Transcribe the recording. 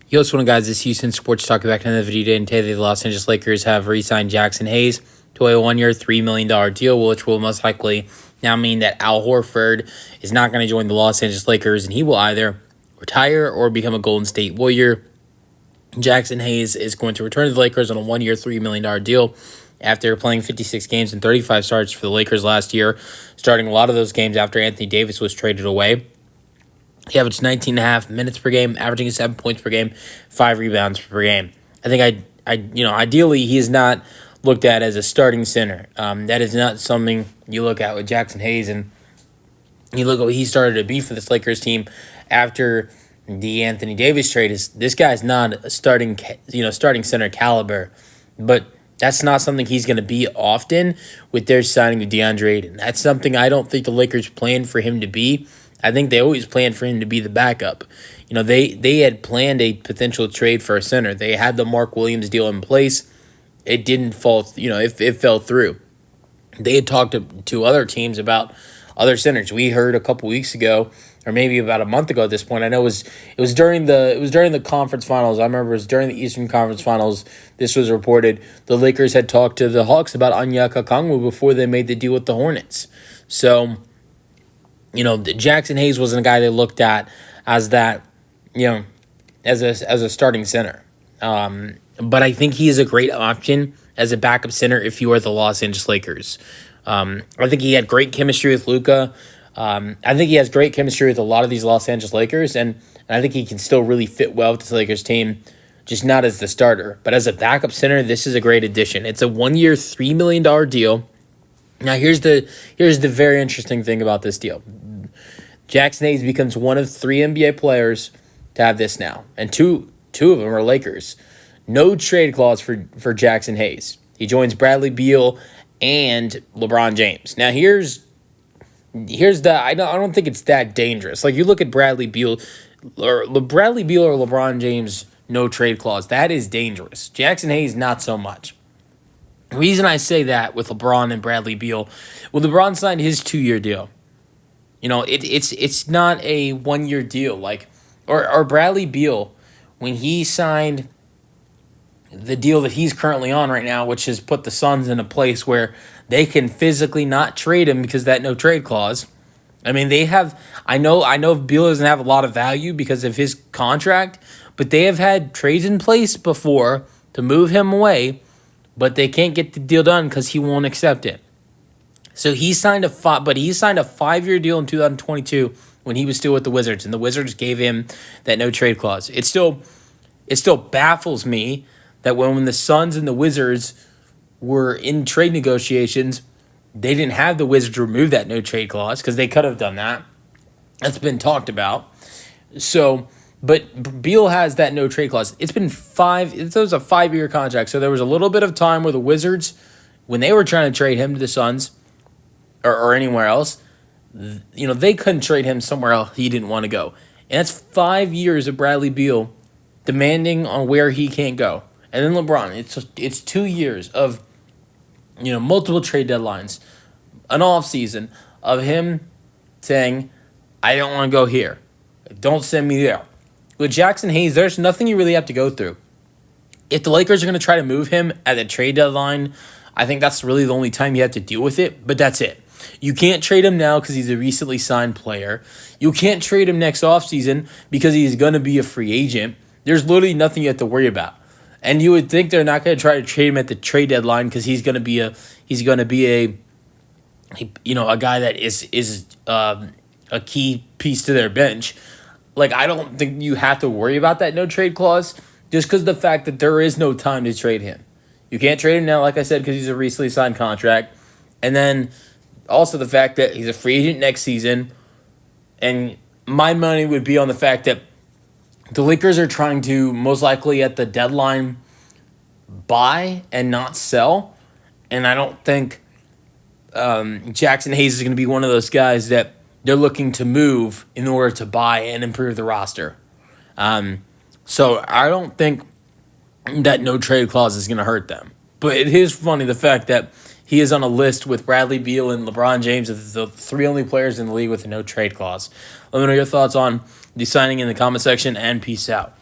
Yo, what's going on, guys? This is Houston Sports Talk back in the video today. And today, the Los Angeles Lakers have re-signed Jaxson Hayes to a one-year, $3 million deal, which will most likely now mean that Al Horford is not going to join the Los Angeles Lakers, and he will either retire or become a Golden State Warrior. Jaxson Hayes is going to return to the Lakers on a one-year, $3 million deal after playing 56 games and 35 starts for the Lakers last year, starting a lot of those games after Anthony Davis was traded away. He averaged 19.5 minutes per game, averaging 7 points per game, 5 rebounds per game. I think ideally he is not looked at as a starting center. That is not something you look at with Jaxson Hayes, and you look at what he started to be for this Lakers team after the Anthony Davis trade. This guy's not a starting center caliber, but that's not something he's going to be often with their signing of DeAndre Ayton. That's something I don't think the Lakers planned for him to be. I think they always planned for him to be the backup. They had planned a potential trade for a center. They had the Mark Williams deal in place. It didn't fall, it fell through. They had talked to other teams about other centers. We heard a couple weeks ago, or maybe about a month ago at this point. I know it was during the conference finals. I remember it was during the Eastern Conference Finals. This was reported. The Lakers had talked to the Hawks about Onyeka Okongwu before they made the deal with the Hornets. So, Jaxson Hayes wasn't a guy they looked at as that, as a starting center. But I think he is a great option as a backup center if you are the Los Angeles Lakers. I think he had great chemistry with Luka. I think he has great chemistry with a lot of these Los Angeles Lakers, and I think he can still really fit well with this Lakers team, just not as the starter. But as a backup center, this is a great addition. It's a one-year, $3 million deal. Now, here's the very interesting thing about this deal. Jaxson Hayes becomes one of 3 NBA players to have this now, and two of them are Lakers. No trade clause for Jaxson Hayes. He joins Bradley Beal and LeBron James. Now, here's I don't think it's that dangerous. Like, you look at Bradley Beal or LeBron James, no trade clause. That is dangerous. Jaxson Hayes, not so much. The reason I say that with LeBron and Bradley Beal, well, LeBron signed his 2-year deal. It's not a 1-year deal. Or Bradley Beal, when he signed the deal that he's currently on right now, which has put the Suns in a place where they can physically not trade him because of that no trade clause. I mean, they have. I know Beal doesn't have a lot of value because of his contract, but they have had trades in place before to move him away, but they can't get the deal done because he won't accept it. So he signed a 5-year deal in 2022 when he was still with the Wizards, and the Wizards gave him that no trade clause. It still baffles me that when the Suns and the Wizards were in trade negotiations, they didn't have the Wizards remove that no trade clause because they could have done that. That's been talked about. So, but Beal has that no trade clause. It was a 5-year contract, so there was a little bit of time where the Wizards, when they were trying to trade him to the Suns or anywhere else, they couldn't trade him somewhere else he didn't want to go. And that's 5 years of Bradley Beal demanding on where he can't go. And then LeBron, it's 2 years of multiple trade deadlines, an off season of him saying, I don't want to go here. Don't send me there. With Jaxson Hayes, there's nothing you really have to go through. If the Lakers are going to try to move him at the trade deadline, I think that's really the only time you have to deal with it, but that's it. You can't trade him now because he's a recently signed player. You can't trade him next offseason because he's going to be a free agent. There's literally nothing you have to worry about. And you would think they're not going to try to trade him at the trade deadline because he's going to be a guy that is a key piece to their bench. I don't think you have to worry about that no trade clause just because of the fact that there is no time to trade him. You can't trade him now, like I said, because he's a recently signed contract. And then also the fact that he's a free agent next season. And my money would be on the fact that the Lakers are trying to most likely at the deadline buy and not sell. And I don't think Jaxson Hayes is going to be one of those guys that they're looking to move in order to buy and improve the roster. So I don't think that no trade clause is going to hurt them. But it is funny the fact that he is on a list with Bradley Beal and LeBron James as the 3 only players in the league with a no trade clause. Let me know your thoughts on the signing in the comment section, and peace out.